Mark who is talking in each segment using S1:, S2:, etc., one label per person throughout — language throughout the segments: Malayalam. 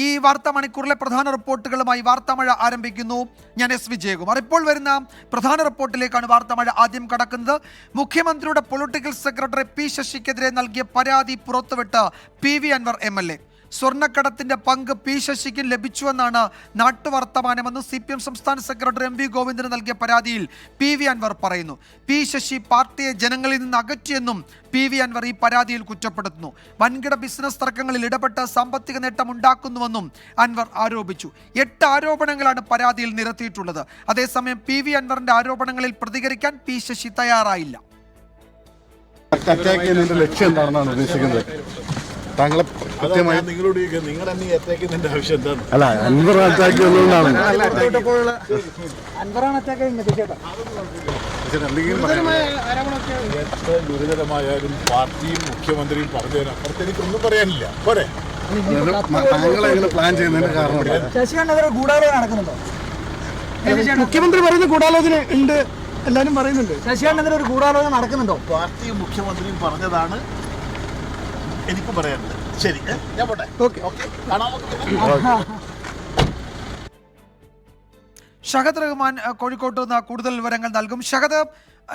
S1: ഈ വാർത്താ മണിക്കൂറിലെ പ്രധാന റിപ്പോർട്ടുകളുമായി വാർത്താമഴ ആരംഭിക്കുന്നു. ഞാൻ എസ് വിജയകുമാർ. ഇപ്പോൾ വരുന്ന പ്രധാന റിപ്പോർട്ടിലേക്കാണ് വാർത്താമഴ ആദ്യം കടക്കുന്നത്. മുഖ്യമന്ത്രിയുടെ പൊളിറ്റിക്കൽ സെക്രട്ടറി പി ശശിക്കെതിരെ നൽകിയ പരാതി പുറത്തുവിട്ട് PV അൻവർ MLA. സ്വർണ്ണക്കടത്തിന്റെ പങ്ക് പി ശശിക്ക് ലഭിച്ചുവെന്നാണ് നാട്ടുവർത്തമാനമെന്ന് CPM സംസ്ഥാന സെക്രട്ടറി MV ഗോവിന്ദന് നൽകിയ പരാതിയിൽ PV അൻവർ പറയുന്നു. പി ശശി പാർട്ടിയെ ജനങ്ങളിൽ നിന്ന് അകറ്റിയെന്നും PV അൻവർ ഈ പരാതിയിൽ കുറ്റപ്പെടുത്തുന്നു. വൻകിട ബിസിനസ് തർക്കങ്ങളിൽ ഇടപെട്ട് സാമ്പത്തിക നേട്ടം ഉണ്ടാക്കുന്നുവെന്നും അൻവർ ആരോപിച്ചു. 8 ആരോപണങ്ങളാണ് പരാതിയിൽ നിരത്തിയിട്ടുള്ളത്. അതേസമയം PV അൻവറിന്റെ ആരോപണങ്ങളിൽ പ്രതികരിക്കാൻ പി ശശി തയ്യാറായില്ല.
S2: ലക്ഷ്യം എന്താണെന്നാണ് ഉദ്ദേശിക്കുന്നത്? താങ്കളെ കൃത്യമായി
S3: നിങ്ങളോട് നിങ്ങൾ എന്നെ അറ്റാക്കുന്നതിന്റെ ആവശ്യം എന്താണ്?
S2: അല്ല, അൻവർ അറ്റാക്ക് ചെയ്യുന്നതാണ്.
S3: എത്ര ഗുരുതരമായാലും പാർട്ടിയും മുഖ്യമന്ത്രിയും പറഞ്ഞതിന് അപ്പുറത്ത് എനിക്കൊന്നും പറയാനില്ല. പോരെ,
S2: താങ്കളെ എങ്ങനെ പ്ലാൻ ചെയ്യുന്നതിന്റെ കാരണം
S4: ശശികണ്ഠനെതിരെ ഗൂഢാലോചന നടക്കുന്നുണ്ടോ? മുഖ്യമന്ത്രി പറയുന്ന ഗൂഢാലോചന ഉണ്ട്, എല്ലാവരും പറയുന്നുണ്ട്. ശശികണ്ഠനെതിരെ ഒരു ഗൂഢാലോചന നടക്കുന്നുണ്ടോ?
S3: പാർട്ടിയും മുഖ്യമന്ത്രിയും പറഞ്ഞതാണ് എനിക്ക് പറയാനുള്ളത്. ശരി, ഞാൻ പോട്ടെ.
S1: ഷഹദ് റഹ്മാൻ കോഴിക്കോട്ട് നിന്ന് കൂടുതൽ വിവരങ്ങൾ നൽകും. ഷഹദ്,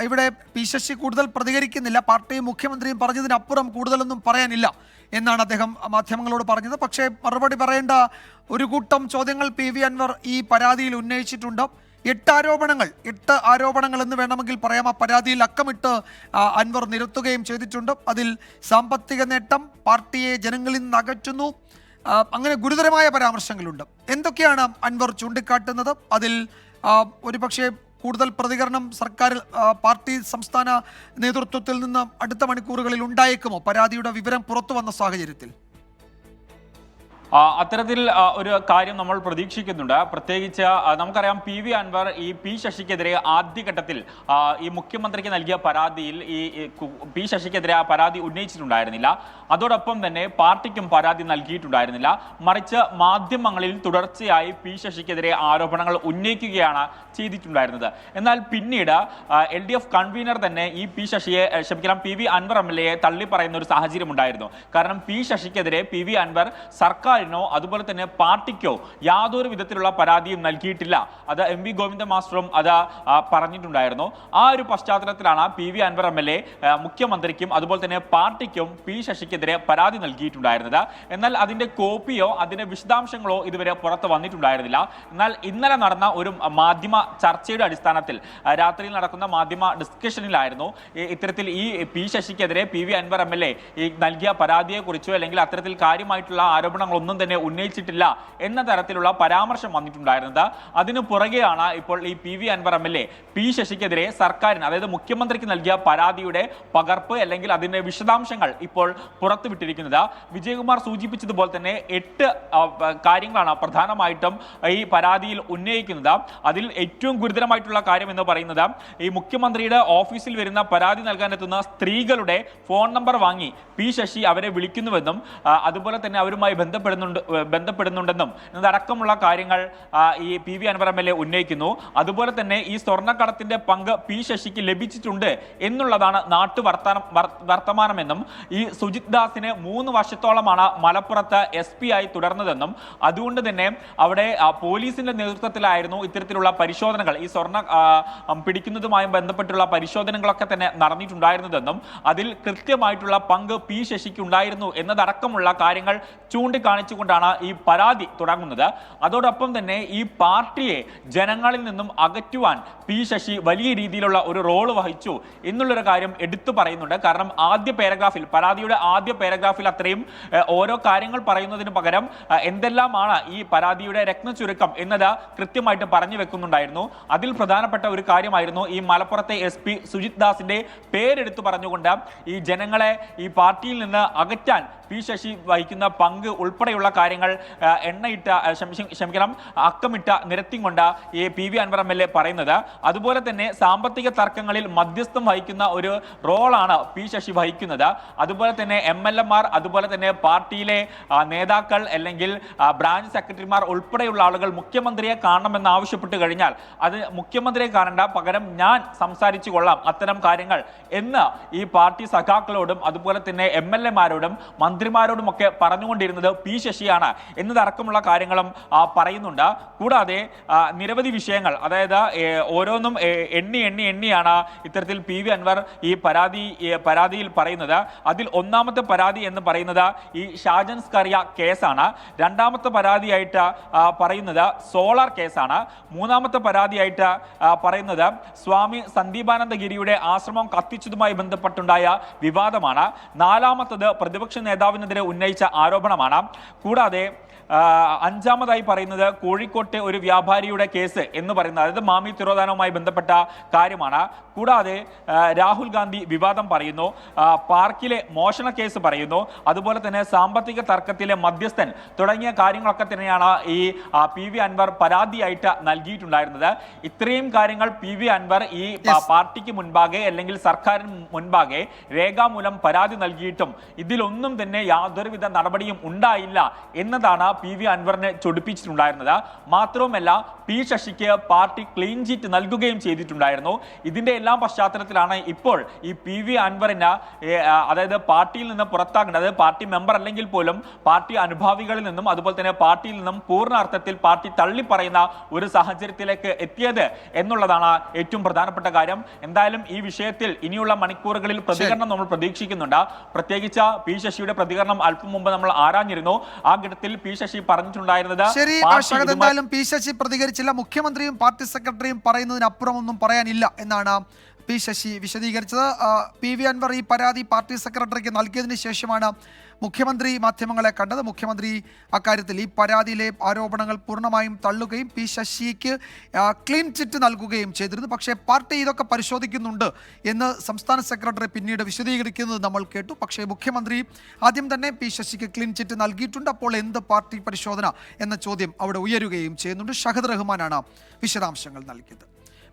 S1: ഇവിടെ പി ശശി കൂടുതൽ പ്രതികരിക്കുന്നില്ല. പാർട്ടിയും മുഖ്യമന്ത്രിയും പറഞ്ഞതിനപ്പുറം കൂടുതലൊന്നും പറയാനില്ല എന്നാണ് അദ്ദേഹം മാധ്യമങ്ങളോട് പറഞ്ഞത്. പക്ഷേ മറുപടി പറയേണ്ട ഒരു കൂട്ടം ചോദ്യങ്ങൾ PV അൻവർ ഈ പരാതിയിൽ ഉന്നയിച്ചിട്ടുണ്ട്. 8 ആരോപണങ്ങൾ എന്ന് വേണമെങ്കിൽ പറയാം. ആ പരാതിയിൽ അക്കമിട്ട് അൻവർ നിരത്തുകയും ചെയ്തിട്ടുണ്ട്. അതിൽ സാമ്പത്തിക നേട്ടം, പാർട്ടിയെ ജനങ്ങളിൽ നിന്ന് അകറ്റുന്നു, അങ്ങനെ ഗുരുതരമായ പരാമർശങ്ങളുണ്ട്. എന്തൊക്കെയാണ് അൻവർ ചൂണ്ടിക്കാട്ടുന്നത്? അതിൽ ഒരുപക്ഷെ കൂടുതൽ പ്രതികരണം സർക്കാർ, പാർട്ടി, സംസ്ഥാന നേതൃത്വത്തിൽ നിന്ന് അടുത്ത മണിക്കൂറുകളിൽ ഉണ്ടായേക്കുമോ പരാതിയുടെ വിവരം പുറത്തു വന്ന സാഹചര്യത്തിൽ?
S5: അത്തരത്തിൽ ഒരു കാര്യം നമ്മൾ പ്രതീക്ഷിക്കുന്നുണ്ട്. പ്രത്യേകിച്ച് നമുക്കറിയാം PV അൻവർ ഈ പി ശശിക്കെതിരെ ആദ്യഘട്ടത്തിൽ ഈ മുഖ്യമന്ത്രിക്ക് നൽകിയ പരാതിയിൽ ഈ പി ശശിക്കെതിരെ ആ പരാതി ഉന്നയിച്ചിട്ടുണ്ടായിരുന്നില്ല. അതോടൊപ്പം തന്നെ പാർട്ടിക്കും പരാതി നൽകിയിട്ടുണ്ടായിരുന്നില്ല. മറിച്ച് മാധ്യമങ്ങളിൽ തുടർച്ചയായി പി ശശിക്കെതിരെ ആരോപണങ്ങൾ ഉന്നയിക്കുകയാണ് ചെയ്തിട്ടുണ്ടായിരുന്നത്. എന്നാൽ പിന്നീട് LDF കൺവീനർ തന്നെ ഈ PV അൻവർ MLA തള്ളി പറയുന്ന ഒരു സാഹചര്യം ഉണ്ടായിരുന്നു. കാരണം പി ശശിക്കെതിരെ PV അൻവർ സർക്കാർ അതുപോലെ തന്നെ പാർട്ടിക്കോ യാതൊരു വിധത്തിലുള്ള പരാതിയും നൽകിയിട്ടില്ല. അത് MV ഗോവിന്ദ മാസ്റ്ററും അത് പറഞ്ഞിട്ടുണ്ടായിരുന്നു. ആ ഒരു പശ്ചാത്തലത്തിലാണ് PV അൻവർ MLA മുഖ്യമന്ത്രിക്കും അതുപോലെ തന്നെ പാർട്ടിക്കും പി ശശിക്കെതിരെ പരാതി നൽകിയിട്ടുണ്ടായിരുന്നത്. എന്നാൽ അതിന്റെ കോപ്പിയോ അതിന്റെ വിശദാംശങ്ങളോ ഇതുവരെ പുറത്ത് വന്നിട്ടുണ്ടായിരുന്നില്ല. എന്നാൽ ഇന്നലെ നടന്ന ഒരു മാധ്യമ ചർച്ചയുടെ അടിസ്ഥാനത്തിൽ, രാത്രിയിൽ നടക്കുന്ന മാധ്യമ ഡിസ്കഷനിലായിരുന്നു ഇത്തരത്തിൽ ഈ പി ശശിക്കെതിരെ PV അൻവർ MLA ഈ നൽകിയ പരാതിയെക്കുറിച്ചോ അല്ലെങ്കിൽ അത്തരത്തിൽ കാര്യമായിട്ടുള്ള ആരോപണങ്ങളൊന്നും തന്നെ ഉന്നയിച്ചിട്ടില്ല എന്ന തരത്തിലുള്ള പരാമർശം വന്നിട്ടുണ്ടായിരുന്നത്. അതിനു പുറകെയാണ് ഇപ്പോൾ ഈ PV അൻവർ MLA പി ശശിക്കെതിരെ സർക്കാരിന്, അതായത് മുഖ്യമന്ത്രിക്ക് നൽകിയ പരാതിയുടെ പകർപ്പ് അല്ലെങ്കിൽ അതിന്റെ വിശദാംശങ്ങൾ ഇപ്പോൾ പുറത്തുവിട്ടിരിക്കുന്നത്. വിജയകുമാർ സൂചിപ്പിച്ചതുപോലെ തന്നെ 8 കാര്യങ്ങളാണ് പ്രധാനമായിട്ടും ഈ പരാതിയിൽ ഉന്നയിക്കുന്നത്. അതിൽ ഏറ്റവും ഗുരുതരമായിട്ടുള്ള കാര്യം എന്ന് പറയുന്നത്, ഈ മുഖ്യമന്ത്രിയുടെ ഓഫീസിൽ വരുന്ന പരാതി നൽകാനെത്തുന്ന സ്ത്രീകളുടെ ഫോൺ നമ്പർ വാങ്ങി പി ശശി അവരെ വിളിക്കുന്നുവെന്നും അതുപോലെ തന്നെ അവരുമായി ബന്ധപ്പെടുന്നുണ്ടെന്നും എന്നതടക്കമുള്ള കാര്യങ്ങൾ ഈ PV അൻവർ MLA ഉന്നയിക്കുന്നു. അതുപോലെ തന്നെ ഈ സ്വർണ്ണക്കടത്തിന്റെ പങ്ക് പി ശശിക്ക് ലഭിച്ചിട്ടുണ്ട് എന്നുള്ളതാണ് വർത്തമാനമെന്നും ഈ സുജിത് ദാസിനെ 3 വർഷത്തോളമാണ് മലപ്പുറത്ത് SP ആയി തുടർന്നതെന്നും അതുകൊണ്ട് തന്നെ അവിടെ പോലീസിന്റെ നേതൃത്വത്തിലായിരുന്നു ഇത്തരത്തിലുള്ള പരിശോധനകൾ, ഈ സ്വർണ്ണ പിടിക്കുന്നതുമായി ബന്ധപ്പെട്ടുള്ള പരിശോധനകളൊക്കെ തന്നെ നടന്നിട്ടുണ്ടായിരുന്നതെന്നും അതിൽ കൃത്യമായിട്ടുള്ള പങ്ക് പി ശശിക്ക് ഉണ്ടായിരുന്നു എന്നതടക്കമുള്ള കാര്യങ്ങൾ ചൂണ്ടിക്കാണിച്ചുകൊണ്ടാണ് ഈ പരാതി തുടങ്ങുന്നത്. അതോടൊപ്പം തന്നെ ഈ പാർട്ടിയെ ജനങ്ങളിൽ നിന്നും അകറ്റുവാൻ പി ശശി വലിയ രീതിയിലുള്ള ഒരു റോള് വഹിച്ചു എന്നുള്ളൊരു കാര്യം എടുത്തു പറയുന്നുണ്ട്. കാരണം പരാതിയുടെ ആദ്യ പാരഗ്രാഫിൽ അത്രയും ഓരോ കാര്യങ്ങൾ പറയുന്നതിന് പകരം എന്തെല്ലാമാണ് ഈ പരാതിയുടെ രത്നച്ചുരുക്കം എന്നത് കൃത്യമായിട്ട് പറഞ്ഞു വെക്കുന്നുണ്ടായിരുന്നു. അതിൽ പ്രധാനപ്പെട്ട ഒരു കാര്യമായിരുന്നു ഈ മലപ്പുറത്തെ SP സുജിത് ദാസിന്റെ പേരെടുത്തു പറഞ്ഞുകൊണ്ട് ഈ ജനങ്ങളെ ഈ പാർട്ടിയിൽ നിന്ന് അകറ്റാൻ പി ശശി വഹിക്കുന്ന പങ്ക് ഉൾപ്പെടെയുള്ള കാര്യങ്ങൾ അക്കമിട്ട നിരത്തിക്കൊണ്ട് ഈ PV അൻവർ MLA പറയുന്നത്. അതുപോലെ തന്നെ സാമ്പത്തിക തർക്കങ്ങളിൽ മധ്യസ്ഥം വഹിക്കുന്ന ഒരു റോളാണ് പി ശശി വഹിക്കുന്നത്. അതുപോലെ തന്നെ MLA-മാർ, അതുപോലെ തന്നെ പാർട്ടിയിലെ നേതാക്കൾ അല്ലെങ്കിൽ ബ്രാഞ്ച് സെക്രട്ടറിമാർ ഉൾപ്പെടെയുള്ള ആളുകൾ മുഖ്യമന്ത്രിയെ കാണണമെന്ന് ആവശ്യപ്പെട്ട് കഴിഞ്ഞാൽ അത് മുഖ്യമന്ത്രിയെ കാണേണ്ട, പകരം ഞാൻ സംസാരിച്ചു കൊള്ളാം അത്തരം കാര്യങ്ങൾ എന്ന് ഈ പാർട്ടി സഖാക്കളോടും അതുപോലെ തന്നെ MLA-മാരോടും മന്ത്രിമാരോടുമൊക്കെ പറഞ്ഞുകൊണ്ടിരുന്നത് പി ശശിയാണ് എന്നതടക്കമുള്ള കാര്യങ്ങളും പറയുന്നുണ്ട്. കൂടാതെ നിരവധി വിഷയങ്ങൾ, അതായത് ഓരോന്നും എണ്ണിയാണ് ഇത്തരത്തിൽ പി വി അൻവർ ഈ പരാതിയിൽ പറയുന്നത്. അതിൽ ഒന്നാമത്തെ പരാതി എന്ന് പറയുന്നത് ഈ ഷാജൻ സ്കറിയ കേസാണ്. രണ്ടാമത്തെ പരാതിയായിട്ട് പറയുന്നത് സോളാർ കേസാണ്. മൂന്നാമത്തെ പരാതിയായിട്ട് പറയുന്നത് സ്വാമി സന്ദീപാനന്ദഗിരിയുടെ ആശ്രമം കത്തിച്ചതുമായി ബന്ധപ്പെട്ടുണ്ടായ വിവാദമാണ്. നാലാമത്തത് പ്രതിപക്ഷ നേതാവിനെതിരെ ഉന്നയിച്ച ആരോപണമാണ്. കൂടാതെ അഞ്ചാമതായി പറയുന്നത് കോഴിക്കോട്ടെ ഒരു വ്യാപാരിയുടെ കേസ് എന്ന് പറയുന്നത്, അതായത് മാമി തിരോധാനവുമായി ബന്ധപ്പെട്ട കാര്യമാണ്. കൂടാതെ രാഹുൽ ഗാന്ധി വിവാദം പറയുന്നു, പാർക്കിലെ മോഷണ കേസ് പറയുന്നു, അതുപോലെ തന്നെ സാമ്പത്തിക തർക്കത്തിലെ മധ്യസ്ഥൻ തുടങ്ങിയ കാര്യങ്ങളൊക്കെ തന്നെയാണ് ഈ പി വി അൻവർ പരാതിയായിട്ട് നൽകിയിട്ടുണ്ടായിരുന്നത്. ഇത്രയും കാര്യങ്ങൾ പി വി അൻവർ ഈ പാർട്ടിക്ക് മുൻപാകെ അല്ലെങ്കിൽ സർക്കാരിന് മുൻപാകെ രേഖാമൂലം പരാതി നൽകിയിട്ടും ഇതിലൊന്നും തന്നെ യാതൊരുവിധ നടപടിയും ഉണ്ടായില്ല എന്നതാണ് പി വി അൻവറിനെ ചൊടിപ്പിച്ചിട്ടുണ്ടായിരുന്നത്. മാത്രവുമല്ല പി ശശിക്ക് പാർട്ടി ക്ലീൻ ചിറ്റ് നൽകുകയും ചെയ്തിട്ടുണ്ടായിരുന്നു. ഇതിന്റെ എല്ലാം പശ്ചാത്തലത്തിലാണ് ഇപ്പോൾ ഈ പി വി അൻവറിന് അതായത് പാർട്ടിയിൽ നിന്ന് പുറത്താകേണ്ടത്, പാർട്ടി മെമ്പർ അല്ലെങ്കിൽ പോലും പാർട്ടി അനുഭാവികളിൽ നിന്നും അതുപോലെ തന്നെ പാർട്ടിയിൽ നിന്നും പൂർണ്ണ അർത്ഥത്തിൽ പാർട്ടി തള്ളിപ്പറയുന്ന ഒരു സാഹചര്യത്തിലേക്ക് എത്തിയത് എന്നുള്ളതാണ് ഏറ്റവും പ്രധാനപ്പെട്ട കാര്യം. എന്തായാലും ഈ വിഷയത്തിൽ ഇനിയുള്ള മണിക്കൂറുകളിൽ പ്രതികരണം നമ്മൾ പ്രതീക്ഷിക്കുന്നുണ്ട്. പ്രത്യേകിച്ച് പി ശശിയുടെ പ്രതികരണം അല്പം മുമ്പ് നമ്മൾ ആരാഞ്ഞിരുന്നു. ആ ഘട്ടത്തിൽ പി ശശി പറഞ്ഞിട്ടുണ്ടായിരുന്നത്
S1: ശരി, എന്തായാലും പി ശശി പ്രതികരിച്ചില്ല. മുഖ്യമന്ത്രിയും പാർട്ടി സെക്രട്ടറിയും പറയുന്നതിനപ്പുറം ഒന്നും പറയാനില്ല എന്നാണ് പി ശശി വിശദീകരിച്ചത്. പി വി അൻവർ ഈ പരാതി പാർട്ടി സെക്രട്ടറിക്ക് നൽകിയതിന് ശേഷമാണ് മുഖ്യമന്ത്രി മാധ്യമങ്ങളെ കണ്ടത്. മുഖ്യമന്ത്രി അക്കാര്യത്തിൽ ഈ പരാതിയിലെ ആരോപണങ്ങൾ പൂർണ്ണമായും തള്ളുകയും പി ശശിക്ക് ക്ലീൻ ചിറ്റ് നൽകുകയും ചെയ്തിരുന്നു. പക്ഷേ പാർട്ടി ഇതൊക്കെ പരിശോധിക്കുന്നുണ്ട് എന്ന് സംസ്ഥാന സെക്രട്ടറി പിന്നീട് വിശദീകരിക്കുന്നത് നമ്മൾ കേട്ടു. പക്ഷേ മുഖ്യമന്ത്രി ആദ്യം തന്നെ പി ശശിക്ക് ക്ലീൻ ചിറ്റ് നൽകിയിട്ടുണ്ട്. അപ്പോൾ എന്ത് പാർട്ടി പരിശോധന എന്ന ചോദ്യം അവിടെ ഉയരുകയും ചെയ്യുന്നുണ്ട്. ഷഹദ് റഹ്മാനാണ് വിശദാംശങ്ങൾ നൽകിയത്.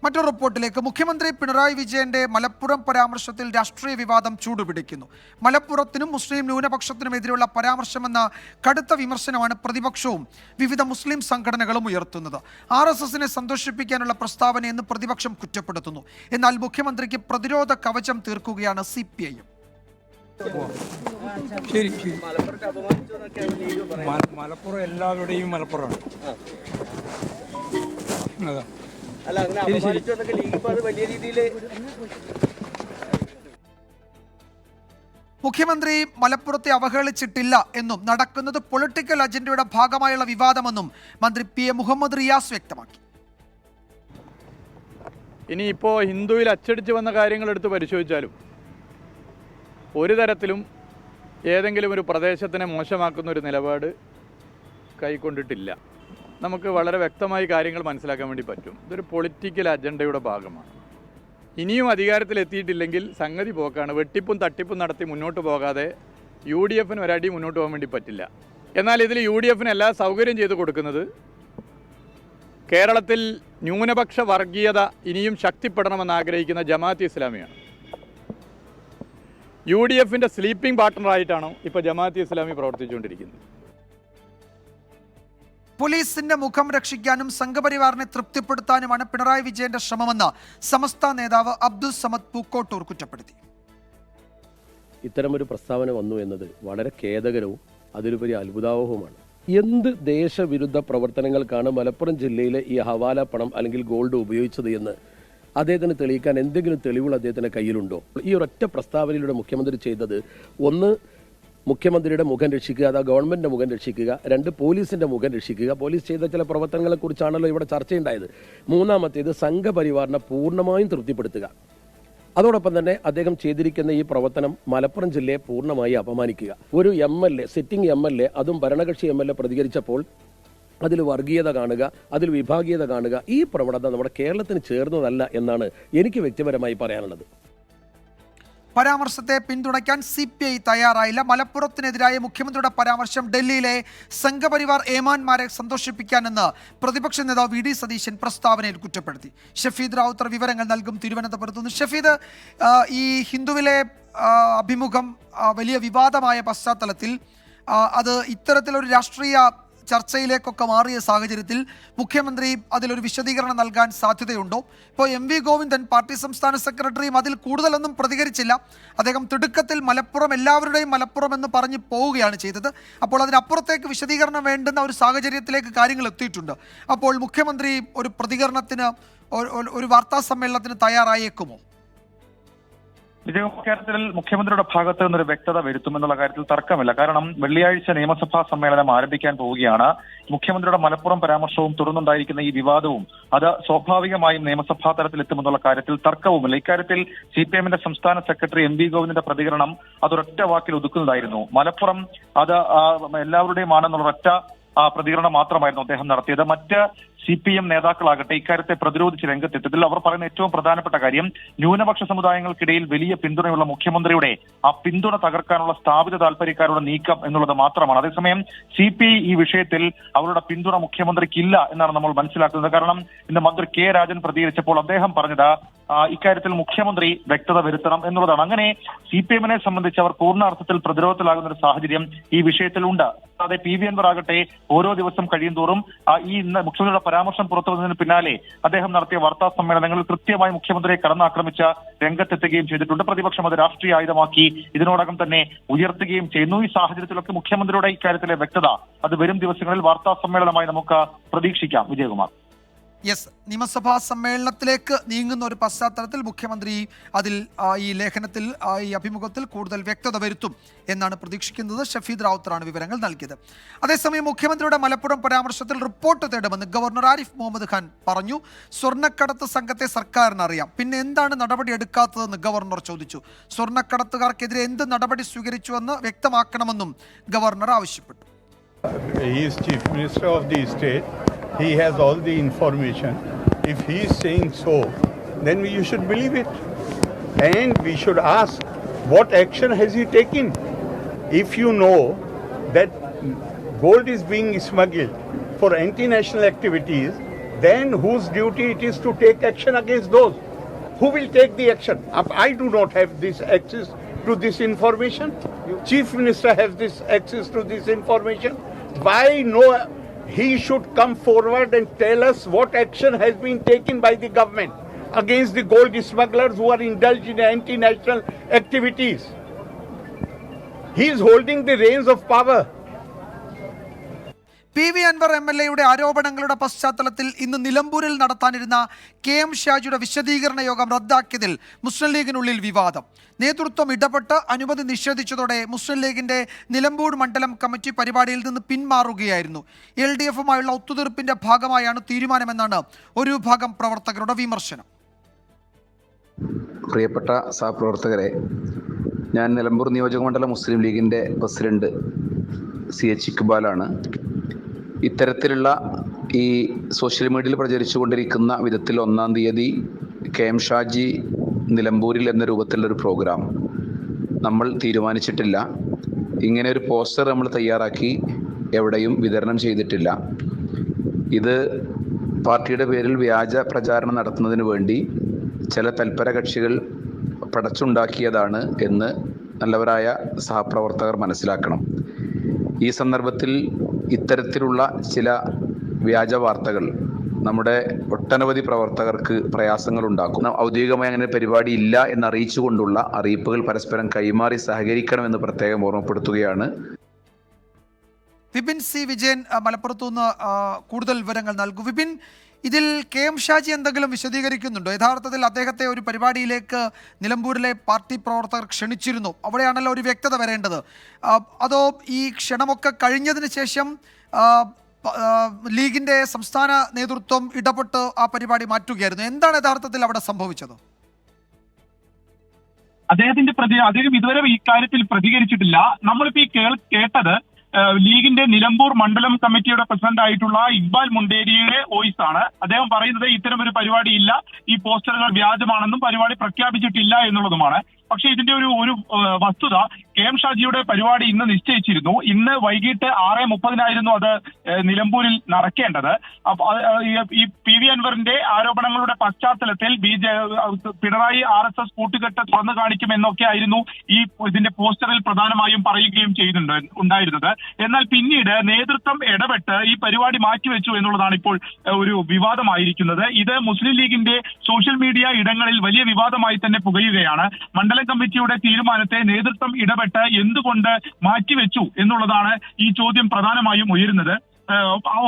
S1: മറ്റൊരു റിപ്പോർട്ടിലേക്ക്. മുഖ്യമന്ത്രി പിണറായി വിജയന്റെ മലപ്പുറം പരാമർശത്തിൽ രാഷ്ട്രീയ വിവാദം ചൂടുപിടിക്കുന്നു. മലപ്പുറത്തിനും മുസ്ലിം ന്യൂനപക്ഷത്തിനുമെതിരെയുള്ള പരാമർശമെന്ന കടുത്ത വിമർശനമാണ് പ്രതിപക്ഷവും വിവിധ മുസ്ലിം സംഘടനകളും ഉയർത്തുന്നത്. RSSനെ സന്തോഷിപ്പിക്കാനുള്ള പ്രസ്താവനയെന്ന് പ്രതിപക്ഷം കുറ്റപ്പെടുത്തുന്നു. എന്നാൽ മുഖ്യമന്ത്രിക്ക് പ്രതിരോധ കവചം തീർക്കുകയാണ് CPIM.
S6: ശരി ശരി, മലപ്പുറം എല്ലാവരുടെയും മലപ്പുറമാണ്. അതാ
S1: മുഖ്യമന്ത്രി മലപ്പുറത്തെ അവഹേളിച്ചിട്ടില്ല എന്നും നടക്കുന്നത് പൊളിറ്റിക്കൽ അജണ്ടയുടെ ഭാഗമായുള്ള വിവാദമെന്നും മന്ത്രി PM മുഹമ്മദ് റിയാസ് വ്യക്തമാക്കി.
S7: ഇനിയിപ്പോൾ ഹിന്ദുവിൽ അച്ചടിച്ച് വന്ന കാര്യങ്ങൾ എടുത്ത് പരിശോധിച്ചാലും ഒരു തരത്തിലും ഏതെങ്കിലും ഒരു പ്രദേശത്തിനെ മോശമാക്കുന്ന ഒരു നിലപാട് കൈക്കൊണ്ടിട്ടില്ല. നമുക്ക് വളരെ വ്യക്തമായി കാര്യങ്ങൾ മനസ്സിലാക്കാൻ വേണ്ടി പറ്റും. ഇതൊരു പൊളിറ്റിക്കൽ അജണ്ടയുടെ ഭാഗമാണ്. ഇനിയും അധികാരത്തിലെത്തിയിട്ടില്ലെങ്കിൽ സംഗതി പോക്കാണ്. വെട്ടിപ്പും തട്ടിപ്പും നടത്തി മുന്നോട്ട് പോകാതെ UDFന് ഒരടി മുന്നോട്ട് പോകാൻ വേണ്ടി പറ്റില്ല. എന്നാൽ ഇതിൽ UDFന് എല്ലാ സൗകര്യം ചെയ്തു കൊടുക്കുന്നത് കേരളത്തിൽ ന്യൂനപക്ഷ വർഗീയത ഇനിയും ശക്തിപ്പെടണമെന്ന് ആഗ്രഹിക്കുന്ന ജമാഅത്ത് ഇസ്ലാമിയാണ്. UDFന്റെ സ്ലീപ്പിംഗ് പാർട്ട്ണറായിട്ടാണ് ഇപ്പോൾ ജമാഅത്ത് ഇസ്ലാമി പ്രവർത്തിച്ചുകൊണ്ടിരിക്കുന്നത്.
S1: പോലീസിന്റെ മുഖം രക്ഷിക്കാനും സംഘപരിവാറിനെ തൃപ്തിപ്പെടുത്താനുമാണ് പിണറായി വിജയന്റെ ശ്രമമെന്ന് സമസ്ത നേതാവ് അബ്ദുൽ സമദ് പൂക്കോട്ടൂർ കുറ്റപ്പെടുത്തി.
S8: ഇത്തരമൊരു പ്രസ്താവന വന്നു എന്നത് വളരെ ഖേദകരവും അതിലുപരി അത്ഭുതാവഹവുമാണ്. എന്ത് ദേശവിരുദ്ധ പ്രവർത്തനങ്ങൾക്കാണ് മലപ്പുറം ജില്ലയിലെ ഈ ഹവാല പണം അല്ലെങ്കിൽ ഗോൾഡ് ഉപയോഗിച്ചത് എന്ന് അദ്ദേഹത്തിന് തെളിയിക്കാൻ എന്തെങ്കിലും തെളിവുകൾ അദ്ദേഹത്തിൻ്റെ കയ്യിലുണ്ടോ? ഈ ഒരൊറ്റ പ്രസ്താവനയിലൂടെ മുഖ്യമന്ത്രി ചെയ്തത്, ഒന്ന് മുഖ്യമന്ത്രിയുടെ മുഖം രക്ഷിക്കുക, അതാ ഗവൺമെൻറ്റിൻ്റെ മുഖം രക്ഷിക്കുക. രണ്ട്, പോലീസിൻ്റെ മുഖം രക്ഷിക്കുക. പോലീസ് ചെയ്ത ചില പ്രവർത്തനങ്ങളെക്കുറിച്ചാണല്ലോ ഇവിടെ ചർച്ചയുണ്ടായത്. മൂന്നാമത്തേത് സംഘപരിവാറിനെ പൂർണ്ണമായും തൃപ്തിപ്പെടുത്തുക. അതോടൊപ്പം തന്നെ അദ്ദേഹം ചെയ്തിരിക്കുന്ന ഈ പ്രവർത്തനം മലപ്പുറം ജില്ലയെ പൂർണ്ണമായി അപമാനിക്കുക. ഒരു MLA, സിറ്റിംഗ് MLA, അതും ഭരണകക്ഷി MLA പ്രതികരിച്ചപ്പോൾ അതിൽ വർഗീയത കാണുക, അതിൽ വിഭാഗീയത കാണുക, ഈ പ്രവണത നമ്മുടെ കേരളത്തിന് ചേർന്നതല്ല എന്നാണ് എനിക്ക് വ്യക്തിപരമായി പറയാനുള്ളത്.
S1: പരാമർശത്തെ പിന്തുണയ്ക്കാൻ CPI തയ്യാറായില്ല. മലപ്പുറത്തിനെതിരായ മുഖ്യമന്ത്രിയുടെ പരാമർശം ഡൽഹിയിലെ സംഘപരിവാർ ഏമാന്മാരെ സന്തോഷിപ്പിക്കാനെന്ന് പ്രതിപക്ഷ നേതാവ് VD സതീശൻ പ്രസ്താവനയിൽ കുറ്റപ്പെടുത്തി. ഷഫീദ് റാവുത്തർ വിവരങ്ങൾ നൽകും തിരുവനന്തപുരത്ത് നിന്ന്. ഷഫീദ്, ഈ ഹിന്ദുവിലെ അഭിമുഖം വലിയ വിവാദമായ പശ്ചാത്തലത്തിൽ അത് ഇത്തരത്തിലൊരു രാഷ്ട്രീയ ചർച്ചയിലേക്കൊക്കെ മാറിയ സാഹചര്യത്തിൽ മുഖ്യമന്ത്രി അതിലൊരു വിശദീകരണം നൽകാൻ സാധ്യതയുണ്ടോ? ഇപ്പോൾ MV ഗോവിന്ദൻ പാർട്ടി സംസ്ഥാന സെക്രട്ടറിയും അതിൽ കൂടുതലൊന്നും പ്രതികരിച്ചില്ല. അദ്ദേഹം തിടുക്കത്തിൽ മലപ്പുറം എല്ലാവരുടെയും മലപ്പുറം എന്ന് പറഞ്ഞ് പോവുകയാണ് ചെയ്തത്. അപ്പോൾ അതിനപ്പുറത്തേക്ക് വിശദീകരണം വേണ്ടുന്ന ഒരു സാഹചര്യത്തിലേക്ക് കാര്യങ്ങൾ എത്തിയിട്ടുണ്ട്. അപ്പോൾ മുഖ്യമന്ത്രി ഒരു പ്രതികരണത്തിന് ഒരു വാർത്താ സമ്മേളനത്തിന് തയ്യാറായേക്കുമോ?
S9: വിജയകാര്യത്തിൽ മുഖ്യമന്ത്രിയുടെ ഭാഗത്ത് നിന്നൊരു വ്യക്തത വരുത്തുമെന്നുള്ള കാര്യത്തിൽ തർക്കമില്ല. കാരണം വെള്ളിയാഴ്ച നിയമസഭാ സമ്മേളനം ആരംഭിക്കാൻ പോവുകയാണ്. മുഖ്യമന്ത്രിയുടെ മലപ്പുറം പരാമർശവും തുടർന്നുണ്ടായിരിക്കുന്ന ഈ വിവാദവും അത് സ്വാഭാവികമായും നിയമസഭാ തലത്തിൽ എത്തുമെന്നുള്ള കാര്യത്തിൽ തർക്കവുമില്ല. ഇക്കാര്യത്തിൽ CPM-ന്റെ സംസ്ഥാന സെക്രട്ടറി MV ഗോവിന്ദന്റെ പ്രതികരണം അതൊരൊറ്റ വാക്കിൽ ഒതുക്കുന്നതായിരുന്നു. മലപ്പുറം അത് എല്ലാവരുടെയും ആണെന്നുള്ള ഒറ്റ പ്രതികരണം മാത്രമായിരുന്നു അദ്ദേഹം നടത്തിയത്. മറ്റ് CPM നേതാക്കളാകട്ടെ ഇക്കാര്യത്തെ പ്രതിരോധിച്ച് രംഗത്തെത്തിയതിൽ അവർ പറയുന്ന ഏറ്റവും പ്രധാനപ്പെട്ട കാര്യം ന്യൂനപക്ഷ സമുദായങ്ങൾക്കിടയിൽ വലിയ പിന്തുണയുള്ള മുഖ്യമന്ത്രിയുടെ ആ പിന്തുണ തകർക്കാനുള്ള സ്ഥാപിത താല്പര്യക്കാരുടെ നീക്കം എന്നുള്ളത് മാത്രമാണ്. അതേസമയം CPI ഈ വിഷയത്തിൽ അവരുടെ പിന്തുണ മുഖ്യമന്ത്രിക്കില്ല എന്നാണ് നമ്മൾ മനസ്സിലാക്കുന്നത്. കാരണം ഇന്ന് മന്ത്രി K രാജൻ പ്രതികരിച്ചപ്പോൾ അദ്ദേഹം പറഞ്ഞത് ഇക്കാര്യത്തിൽ മുഖ്യമന്ത്രി വ്യക്തത വരുത്തണം എന്നുള്ളതാണ്. അങ്ങനെ CPM-നെ സംബന്ധിച്ച് അവർ പൂർണ്ണാർത്ഥത്തിൽ പ്രതിരോധത്തിലാകുന്ന ഒരു സാഹചര്യം ഈ വിഷയത്തിലുണ്ട്. അതെ, PV അൻവർ ആകട്ടെ ഓരോ ദിവസം കഴിയുന്തോറും ഈ മുഖ്യമന്ത്രിയുടെ പരാമർശം പുറത്തു വന്നതിന് പിന്നാലെ അദ്ദേഹം നടത്തിയ വാർത്താ സമ്മേളനങ്ങളിൽ കൃത്യമായി മുഖ്യമന്ത്രിയെ കടന്നാക്രമിച്ച രംഗത്തെത്തുകയും ചെയ്തിട്ടുണ്ട്. പ്രതിപക്ഷം അത് രാഷ്ട്രീയ ആയുധമാക്കി ഇതിനോടകം തന്നെ ഉയർത്തുകയും ചെയ്യുന്നു. ഈ സാഹചര്യത്തിലൊക്കെ മുഖ്യമന്ത്രിയുടെ ഇക്കാര്യത്തിലെ വ്യക്തത അത് വരും ദിവസങ്ങളിൽ വാർത്താ സമ്മേളനമായി നമുക്ക് പ്രതീക്ഷിക്കാം. വിജയകുമാർ.
S1: യെസ്, നിയമസഭാ സമ്മേളനത്തിലേക്ക് നീങ്ങുന്ന ഒരു പശ്ചാത്തലത്തിൽ മുഖ്യമന്ത്രി അതിൽ ഈ ലേഖനത്തിൽ ഈ അഭിമുഖത്തിൽ കൂടുതൽ വ്യക്തത വരുത്തും എന്നാണ് പ്രതീക്ഷിക്കുന്നത്. ഷഫീദ് റാവുത്തറാണ് വിവരങ്ങൾ നൽകിയത്. അതേസമയം മുഖ്യമന്ത്രിയുടെ മലപ്പുറം പരാമർശത്തിൽ റിപ്പോർട്ട് തേടുമെന്ന് ഗവർണർ ആരിഫ് മുഹമ്മദ് ഖാൻ പറഞ്ഞു. സ്വർണ്ണക്കടത്ത് സംഘത്തെ സർക്കാരിന് അറിയാം, പിന്നെ എന്താണ് നടപടി എടുക്കാത്തതെന്ന് ഗവർണർ ചോദിച്ചു. സ്വർണ്ണക്കടത്തുകാർക്കെതിരെ എന്ത് നടപടി സ്വീകരിച്ചുവെന്ന് വ്യക്തമാക്കണമെന്നും ഗവർണർ ആവശ്യപ്പെട്ടു.
S10: He is Chief Minister of the state. He has all the information. If he is saying so, then you should believe it. And we should ask, what action has he taken? If you know that gold is being smuggled for anti-national activities, then whose duty it is to take action against those? Who will take the action? I do not have this access to this information. Chief Minister has this access to this information. Why no? He should come forward and tell us what action has been taken by the government against the gold smugglers who are indulged in anti-national activities. He is holding the reins of power.
S1: PV Anvar MLA-യുടെ ആരോപണങ്ങളുടെ പശ്ചാത്തലത്തിൽ ഇന്ന് നിലമ്പൂരിൽ നടത്താനിരുന്ന KM ഷാജിയുടെ വിശദീകരണ യോഗം റദ്ദാക്കിയതിൽ മുസ്ലിം ലീഗിനുള്ളിൽ വിവാദം. നേതൃത്വം ഇടപെട്ട് അനുമതി നിഷേധിച്ചതോടെ മുസ്ലിം ലീഗിന്റെ നിലമ്പൂർ മണ്ഡലം കമ്മിറ്റി പരിപാടിയിൽ നിന്ന് പിന്മാറുകയായിരുന്നു. LDF-ഉമായുള്ള ഒത്തുതീർപ്പിന്റെ ഭാഗമായാണ് തീരുമാനമെന്നാണ് ഒരു വിഭാഗം പ്രവർത്തകരുടെ വിമർശനം.
S11: പ്രിയപ്പെട്ട സഹപ്രവർത്തകരെ, ഞാൻ നിലമ്പൂർ നിയോജകമണ്ഡലം മുസ്ലിം ലീഗിൻ്റെ പ്രസിഡന്റ് CH ഇക്ബാലാണ്. ഇത്തരത്തിലുള്ള ഈ സോഷ്യൽ മീഡിയയിൽ പ്രചരിച്ചുകൊണ്ടിരിക്കുന്ന വിധത്തിൽ 1-ാം തീയതി KM ഷാജി നിലമ്പൂരിൽ എന്ന രൂപത്തിലുള്ളൊരു പ്രോഗ്രാം നമ്മൾ തീരുമാനിച്ചിട്ടില്ല. ഇങ്ങനെ ഒരു പോസ്റ്റർ നമ്മൾ തയ്യാറാക്കി എവിടെയും വിതരണം ചെയ്തിട്ടില്ല. ഇത് പാർട്ടിയുടെ പേരിൽ വ്യാജ പ്രചാരണം നടത്തുന്നതിന് വേണ്ടി ചില തൽപര കക്ഷികൾ പടച്ചുണ്ടാക്കിയതാണ് എന്ന് നല്ലവരായ സഹപ്രവർത്തകർ മനസ്സിലാക്കണം. ഈ സന്ദർഭത്തിൽ ഇത്തരത്തിലുള്ള ചില വ്യാജ വാർത്തകൾ നമ്മുടെ ഒട്ടനവധി പ്രവർത്തകർക്ക് പ്രയാസങ്ങൾ ഉണ്ടാക്കും. ഔദ്യോഗികമായി അങ്ങനെ പരിപാടി ഇല്ല എന്നറിയിച്ചുകൊണ്ടുള്ള അറിയിപ്പുകൾ പരസ്പരം കൈമാറി സഹകരിക്കണമെന്ന് പ്രത്യേകം ഓർമ്മപ്പെടുത്തുകയാണ്.
S1: വിപിൻ C. വിജയൻ മലപ്പുറത്തുനിന്ന് കൂടുതൽ വിവരങ്ങൾ നൽകും. വിപിൻ, ഇതിൽ KM ഷാജി എന്തെങ്കിലും വിശദീകരിക്കുന്നുണ്ടോ? യഥാർത്ഥത്തിൽ അദ്ദേഹത്തെ ഒരു പരിപാടിയിലേക്ക് നിലമ്പൂരിലെ പാർട്ടി പ്രവർത്തകർ ക്ഷണിച്ചിരുന്നു, അവിടെയാണല്ലോ ഒരു വ്യക്തത വരേണ്ടത്. അതോ ഈ ക്ഷണമൊക്കെ കഴിഞ്ഞതിന് ശേഷം ലീഗിന്റെ സംസ്ഥാന നേതൃത്വം ഇടപെട്ട് ആ പരിപാടി മാറ്റുകയായിരുന്നു? എന്താണ് യഥാർത്ഥത്തിൽ അവിടെ സംഭവിച്ചത്?
S9: അദ്ദേഹം ഇതുവരെ ഈ കാര്യത്തിൽ പ്രതികരിച്ചിട്ടില്ല. നമ്മളിപ്പോ ഈ കേട്ടത് ലീഗിന്റെ നിലമ്പൂർ മണ്ഡലം കമ്മിറ്റിയുടെ പ്രസിഡന്റ് ആയിട്ടുള്ള ഇക്ബാൽ മുണ്ടേരിയുടെ വോയിസ് ആണ്. അദ്ദേഹം പറയുന്നത് ഇത്തരം ഒരു പരിപാടി ഇല്ല, ഈ പോസ്റ്ററുകൾ വ്യാജമാണെന്നും പരിപാടി പ്രഖ്യാപിച്ചിട്ടില്ല എന്നുള്ളതുമാണ്. പക്ഷേ ഇതിന്റെ ഒരു വസ്തുത KM ഷാജിയുടെ പരിപാടി ഇന്ന് നിശ്ചയിച്ചിരുന്നു. ഇന്ന് വൈകിട്ട് 6:30 അത് നിലമ്പൂരിൽ നടക്കേണ്ടത്. ഈ PV അൻവറിന്റെ ആരോപണങ്ങളുടെ പശ്ചാത്തലത്തിൽ പിണറായി RSS കൂട്ടുകെട്ട് തുറന്നു കാണിക്കുമെന്നൊക്കെ ആയിരുന്നു ഇതിന്റെ പോസ്റ്ററിൽ പ്രധാനമായും പറയുകയും ഉണ്ടായിരുന്നത്. എന്നാൽ പിന്നീട് നേതൃത്വം ഇടപെട്ട് ഈ പരിപാടി മാറ്റിവെച്ചു എന്നുള്ളതാണ് ഇപ്പോൾ ഒരു വിവാദമായിരിക്കുന്നത്. ഇത് മുസ്ലിം ലീഗിന്റെ സോഷ്യൽ മീഡിയ ഇടങ്ങളിൽ വലിയ വിവാദമായി തന്നെ പുകയുകയാണ്. മണ്ഡലം കമ്മിറ്റിയുടെ തീരുമാനത്തെ നേതൃത്വം ഇടപെട്ട് എന്തുകൊണ്ട് മാറ്റിവെച്ചു എന്നുള്ളതാണ് ഈ ചോദ്യം പ്രധാനമായും ഉയരുന്നത്.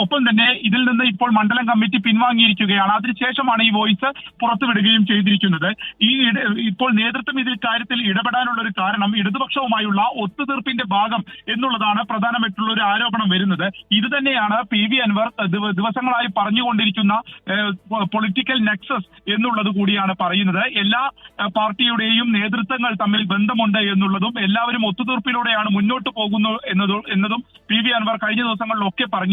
S9: ഒപ്പം തന്നെ ഇതിൽ നിന്ന് ഇപ്പോൾ മണ്ഡലം കമ്മിറ്റി പിൻവാങ്ങിയിരിക്കുകയാണ്. അതിനുശേഷമാണ് ഈ വോയിസ് പുറത്തുവിടുകയും ചെയ്തിരിക്കുന്നത്. ഇപ്പോൾ നേതൃത്വം ഇതിൽ കാര്യത്തിൽ ഇടപെടാനുള്ള ഒരു കാരണം ഇടതുപക്ഷവുമായുള്ള ഒത്തുതീർപ്പിന്റെ ഭാഗം എന്നുള്ളതാണ് പ്രധാനമായിട്ടുള്ള ഒരു ആരോപണം വരുന്നത്. ഇത് തന്നെയാണ് PV അൻവർ ദിവസങ്ങളായി പറഞ്ഞുകൊണ്ടിരിക്കുന്ന പൊളിറ്റിക്കൽ നെക്സസ് എന്നുള്ളത് കൂടിയാണ് പറയുന്നത്. എല്ലാ പാർട്ടിയുടെയും നേതൃത്വങ്ങൾ തമ്മിൽ ബന്ധമുണ്ട് എന്നുള്ളതും എല്ലാവരും ഒത്തുതീർപ്പിലൂടെയാണ് മുന്നോട്ട് പോകുന്നു എന്നതും PV അൻവർ കഴിഞ്ഞ ദിവസങ്ങളിലൊക്കെ പറഞ്ഞിരുന്നു.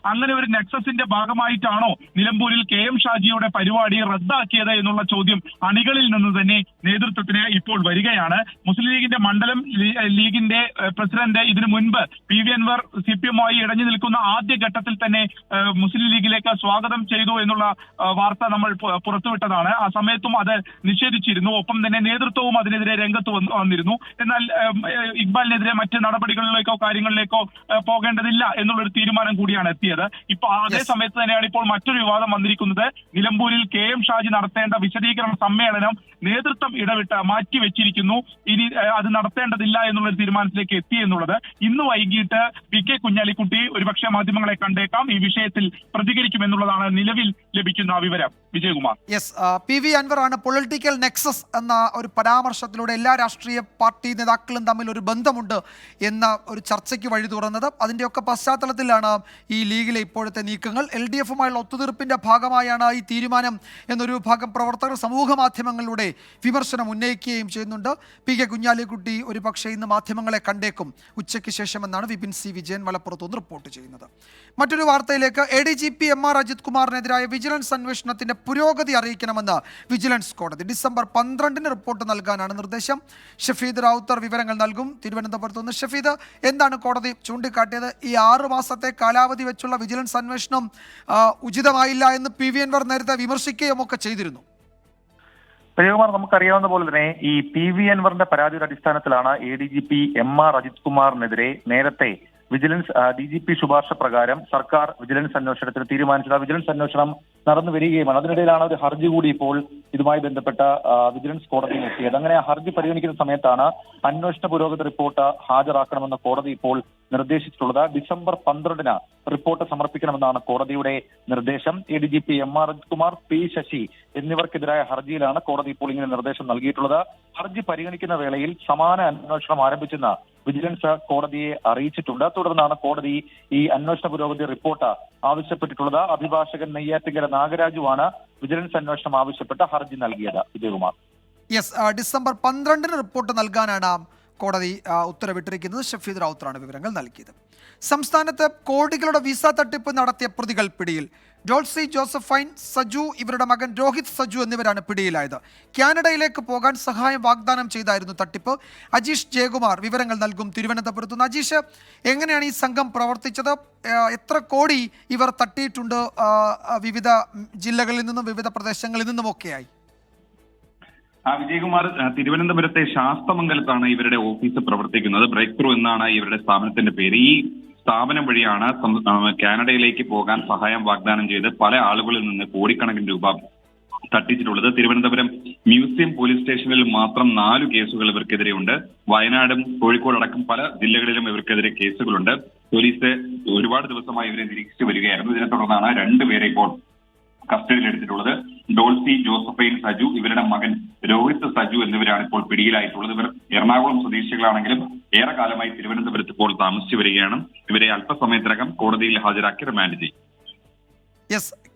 S9: അങ്ങനെ ഒരു നെക്സസിന്റെ ഭാഗമായിട്ടാണോ നിലമ്പൂരിൽ KM ഷാജിയുടെ പരിപാടി റദ്ദാക്കിയത് എന്നുള്ള ചോദ്യം അണികളിൽ നിന്ന് തന്നെ നേതൃത്വത്തിന് ഇപ്പോൾ വരികയാണ്. മുസ്ലിം ലീഗിന്റെ മണ്ഡലം ലീഗിന്റെ പ്രസിഡന്റ് ഇതിനു മുൻപ് PV അൻവർ CPM-മായി ഇടഞ്ഞു നിൽക്കുന്ന ആദ്യ ഘട്ടത്തിൽ തന്നെ മുസ്ലിം ലീഗിലേക്ക് സ്വാഗതം ചെയ്തു എന്നുള്ള വാർത്ത നമ്മൾ പുറത്തുവിട്ടതാണ്. ആ സമയത്തും അത് നിഷേധിച്ചിരുന്നു. ഒപ്പം തന്നെ നേതൃത്വവും അതിനെതിരെ രംഗത്ത് വന്നിരുന്നു. എന്നാൽ ഇക്ബാലിനെതിരെ മറ്റ് നടപടികളിലേക്കോ കാര്യങ്ങളിലേക്കോ പോകേണ്ടതില്ല എന്നുള്ളൊരു തീരുമാനം കൂടിയാണ് എത്തിയത്. ഇപ്പൊ അതേ സമയത്ത് തന്നെയാണ് ഇപ്പോൾ മറ്റൊരു വിവാദം വന്നിരിക്കുന്നത്. നിലമ്പൂരിൽ KM ഷാജി നടത്തേണ്ട വിശദീകരണ സമ്മേളനം നേതൃത്വം ഇടവിട്ട് മാറ്റിവെച്ചിരിക്കുന്നു. ഇനി അത് നടത്തേണ്ടതില്ല എന്നുള്ളൊരു തീരുമാനത്തിലേക്ക് എത്തി എന്നുള്ളത്. ഇന്ന് വൈകിട്ട് PK കുഞ്ഞാലിക്കുട്ടി ഒരുപക്ഷെ മാധ്യമങ്ങളെ കണ്ടേക്കാം. ഈ വിഷയത്തിൽ പ്രതികരിക്കുമെന്നുള്ളതാണ് നിലവിൽ ലഭിക്കുന്ന വിവരം. വിജയകുമാർ.
S1: PV അൻവർ ആണ് പൊളിറ്റിക്കൽ നെക്സസ് എന്ന ഒരു പരാമർശത്തിലൂടെ എല്ലാ രാഷ്ട്രീയ പാർട്ടി നേതാക്കളും തമ്മിൽ ഒരു ബന്ധമുണ്ട് എന്ന ഒരു ചർച്ചയ്ക്ക് വഴി തുറന്നത്. അതിൻ്റെയൊക്കെ പശ്ചാത്തലത്തിലാണ് ഈ ലീഗിലെ ഇപ്പോഴത്തെ നീക്കങ്ങൾ. LDF-ഉമായുള്ള ഒത്തുതീർപ്പിന്റെ ഭാഗമായാണ് ഈ തീരുമാനം എന്നൊരു വിഭാഗം പ്രവർത്തകർ സമൂഹ മാധ്യമങ്ങളിലൂടെ വിമർശനം ഉന്നയിക്കുകയും ചെയ്യുന്നുണ്ട്. PK കുഞ്ഞാലിക്കുട്ടി ഒരു പക്ഷേ ഇന്ന് മാധ്യമങ്ങളെ കണ്ടേക്കും ഉച്ചയ്ക്ക് ശേഷമെന്നാണ് വിപിൻ C വിജയൻ മലപ്പുറത്തുനിന്ന് റിപ്പോർട്ട് ചെയ്യുന്നത്. മറ്റൊരു വാർത്തയിലേക്ക്. ADGP MR അജിത് കുമാറിനെതിരായ വിജിലൻസ് അന്വേഷണത്തിന്റെ പുരോഗതി അറിയിക്കണമെന്ന് വിജിലൻസ് കോടതി. ഡിസംബർ 12 റിപ്പോർട്ട് നൽകാനാണ് നിർദ്ദേശം. ഷഫീദ് റാവുത്തർ വിവരങ്ങൾ നൽകും. തിരുവനന്തപുരത്ത് നിന്ന് ഷഫീദ്, എന്താണ് കോടതി ചൂണ്ടിക്കാട്ടിയത്? ഈ 6 മാസത്തെ കാലാവധി വെച്ചുള്ള വിജിലൻസ് അന്വേഷണം ഉചിതമായില്ല എന്ന് PV അൻവർ നേരത്തെ വിമർശിക്കുകയും ഒക്കെ ചെയ്തിരുന്നു.
S9: വിജയകുമാർ, നമുക്കറിയാവുന്ന പോലെ തന്നെ ഈ PV അൻവറിന്റെ പരാതിയുടെ അടിസ്ഥാനത്തിലാണ് ADGP MR അജിത് കുമാറിനെതിരെ നേരത്തെ വിജിലൻസ് DGP ശുപാർശ പ്രകാരം സർക്കാർ വിജിലൻസ് അന്വേഷണത്തിന് തീരുമാനിച്ചത്. വിജിലൻസ് അന്വേഷണം നടന്നു വരികയുമാണ്. അതിനിടയിലാണ് ഒരു ഹർജി കൂടി ഇപ്പോൾ ഇതുമായി ബന്ധപ്പെട്ട വിജിലൻസ് കോടതിയിൽ എത്തിയത്. അങ്ങനെ ഹർജി പരിഗണിക്കുന്ന സമയത്താണ് അന്വേഷണ പുരോഗതി റിപ്പോർട്ട് ഹാജരാക്കണമെന്ന് കോടതി ഇപ്പോൾ നിർദ്ദേശിച്ചിട്ടുള്ളത്. ഡിസംബർ 12 റിപ്പോർട്ട് സമർപ്പിക്കണമെന്നാണ് കോടതിയുടെ നിർദ്ദേശം. ADGP MR Ajith Kumar, P Sasi എന്നിവർക്കെതിരായ ഹർജിയിലാണ് കോടതി ഇപ്പോൾ ഇങ്ങനെ നിർദ്ദേശം നൽകിയിട്ടുള്ളത്. ഹർജി പരിഗണിക്കുന്ന വേളയിൽ സമാന അന്വേഷണം ആരംഭിച്ചെന്ന് വിജിലൻസ് കോടതിയെ അറിയിച്ചിട്ടുണ്ട്. തുടർന്നാണ് കോടതി ഈ അന്വേഷണ പുരോഗതി റിപ്പോർട്ട് ആവശ്യപ്പെട്ടിട്ടുള്ളത്. അഭിഭാഷകൻ നെയ്യാറ്റിങ്കര നാഗരാജുവാണ് വിജിലൻസ് അന്വേഷണം ആവശ്യപ്പെട്ട ഹർജി നൽകിയത്. വിജയകുമാർ.
S1: ഡിസംബർ 12 റിപ്പോർട്ട് നൽകാനാണ് കോടതി ഉത്തരവിട്ടിരിക്കുന്നത്. ഷഫീദ് റാവുത്തറാണ് വിവരങ്ങൾ നൽകിയത്. സംസ്ഥാനത്ത് കോടികളുടെ വിസ തട്ടിപ്പ് നടത്തിയ പ്രതികൾ പിടിയിൽ. ഡോൾസി ജോസഫൈൻ, സജു, ഇവരുടെ മകൻ രോഹിത് സജു എന്നിവരാണ് പിടിയിലായത്. കാനഡയിലേക്ക് പോകാൻ സഹായം വാഗ്ദാനം ചെയ്തായിരുന്നു തട്ടിപ്പ്. അജീഷ് ജയകുമാർ വിവരങ്ങൾ നൽകും തിരുവനന്തപുരത്ത് നിന്ന്. അജീഷ്, എങ്ങനെയാണ് ഈ സംഘം പ്രവർത്തിച്ചത്? എത്ര കോടി ഇവർ തട്ടിയിട്ടുണ്ട് വിവിധ ജില്ലകളിൽ നിന്നും വിവിധ പ്രദേശങ്ങളിൽ നിന്നുമൊക്കെയായി?
S12: വിജയകുമാർ, തിരുവനന്തപുരത്തെ ശാസ്തമംഗലത്താണ് ഇവരുടെ ഓഫീസ് പ്രവർത്തിക്കുന്നത്. ബ്രേക്ക് ത്രൂ എന്നാണ് ഇവരുടെ സ്ഥാപനത്തിന്റെ പേര്. ഈ സ്ഥാപനം വഴിയാണ് കാനഡയിലേക്ക് പോകാൻ സഹായം വാഗ്ദാനം ചെയ്ത് പല ആളുകളിൽ നിന്ന് കോടിക്കണക്കിന് രൂപ തട്ടിച്ചിട്ടുള്ളത്. തിരുവനന്തപുരം മ്യൂസിയം പോലീസ് സ്റ്റേഷനിൽ മാത്രം 4 കേസുകൾ ഇവർക്കെതിരെ ഉണ്ട്. വയനാടും കോഴിക്കോട് അടക്കം പല ജില്ലകളിലും ഇവർക്കെതിരെ കേസുകളുണ്ട്. പോലീസ് ഒരുപാട് ദിവസമായി ഇവരെ നിരീക്ഷിച്ചു വരികയായിരുന്നു. ഇതിനെ തുടർന്നാണ് 2 പേരെ ഇപ്പോൾ കസ്റ്റഡിയിലെടുത്തിട്ടുള്ളത്. ഡോൾസി ജോസഫൈൻ സജു, ഇവരുടെ മകൻ രോഹിത് സജു എന്നിവരാണ് ഇപ്പോൾ പിടിയിലായിട്ടുള്ളത്. ഇവർ എറണാകുളം സ്വദേശികളാണെങ്കിലും ഏറെ കാലമായി തിരുവനന്തപുരത്ത് ഇപ്പോൾ താമസിച്ചു വരികയാണ്. ഇവരെ അല്പസമയത്തിനകം കോടതിയിൽ ഹാജരാക്കി റിമാൻഡ് ചെയ്യും.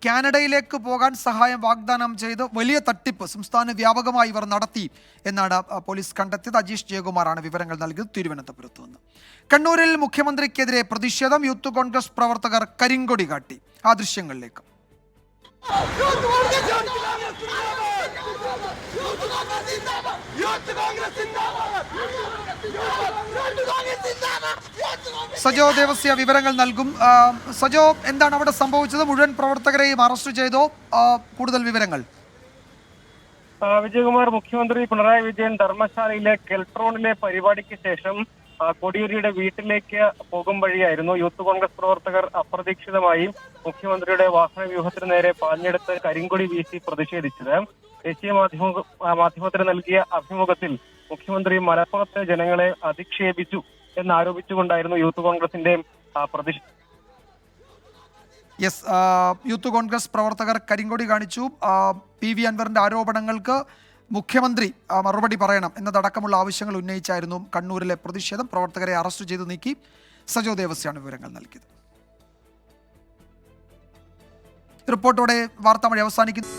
S1: കാനഡയിലേക്ക് പോകാൻ സഹായം വാഗ്ദാനം ചെയ്ത് വലിയ തട്ടിപ്പ് സംസ്ഥാന വ്യാപകമായി ഇവർ നടത്തി എന്നാണ് പോലീസ് കണ്ടെത്തിയത്. അജീഷ് ജയകുമാറാണ് വിവരങ്ങൾ നൽകിയത് തിരുവനന്തപുരത്ത് നിന്ന്. കണ്ണൂരിൽ മുഖ്യമന്ത്രിക്കെതിരെ പ്രതിഷേധം. യൂത്ത് കോൺഗ്രസ് പ്രവർത്തകർ കരിങ്കൊടി കാട്ടി. ആ ദൃശ്യങ്ങളിലേക്ക്. സജോ ദേവസ്യ വിവരങ്ങൾ നൽകും. സജോ, എന്താണ് അവിടെ സംഭവിച്ചത്? മുഴുവൻ പ്രവർത്തകരെയും അറസ്റ്റ് ചെയ്തോ? കൂടുതൽ വിവരങ്ങൾ.
S13: വിജയകുമാർ, മുഖ്യമന്ത്രി പിണറായി വിജയൻ ധർമ്മശാലയിലെ കെൽട്രോണിലെ പരിപാടിക്ക് ശേഷം കോടിയേരിയുടെ വീട്ടിലേക്ക് പോകും വഴിയായിരുന്നു യൂത്ത് കോൺഗ്രസ് പ്രവർത്തകർ അപ്രതീക്ഷിതമായി മുഖ്യമന്ത്രിയുടെ വാഹന വ്യൂഹത്തിന് നേരെ പാഞ്ഞെടുത്ത് കരിങ്കൊടി വീശി പ്രതിഷേധിച്ചത്. ദേശീയ മാധ്യമത്തിന് നൽകിയ അഭിമുഖത്തിൽ മുഖ്യമന്ത്രി മലപ്പുറത്തെ ജനങ്ങളെ അധിക്ഷേപിച്ചു എന്നാരോപിച്ചുകൊണ്ടായിരുന്നു യൂത്ത് കോൺഗ്രസിന്റെ പ്രതിഷേധം.
S1: യെസ്, യൂത്ത് കോൺഗ്രസ് പ്രവർത്തകർ കരിങ്കൊടി കാണിച്ചു. PV അൻവറിന്റെ ആരോപണങ്ങൾക്ക് മുഖ്യമന്ത്രി മറുപടി പറയണം എന്നതടക്കമുള്ള ആവശ്യങ്ങൾ ഉന്നയിച്ചായിരുന്നു കണ്ണൂരിലെ പ്രതിഷേധം. പ്രവർത്തകരെ അറസ്റ്റ് ചെയ്തു നീക്കി. സജോ ദേവസ്യാണ് വിവരങ്ങൾ നൽകിയത്. റിപ്പോർട്ടോടെ വാർത്താമഴി അവസാനിക്കുന്നു.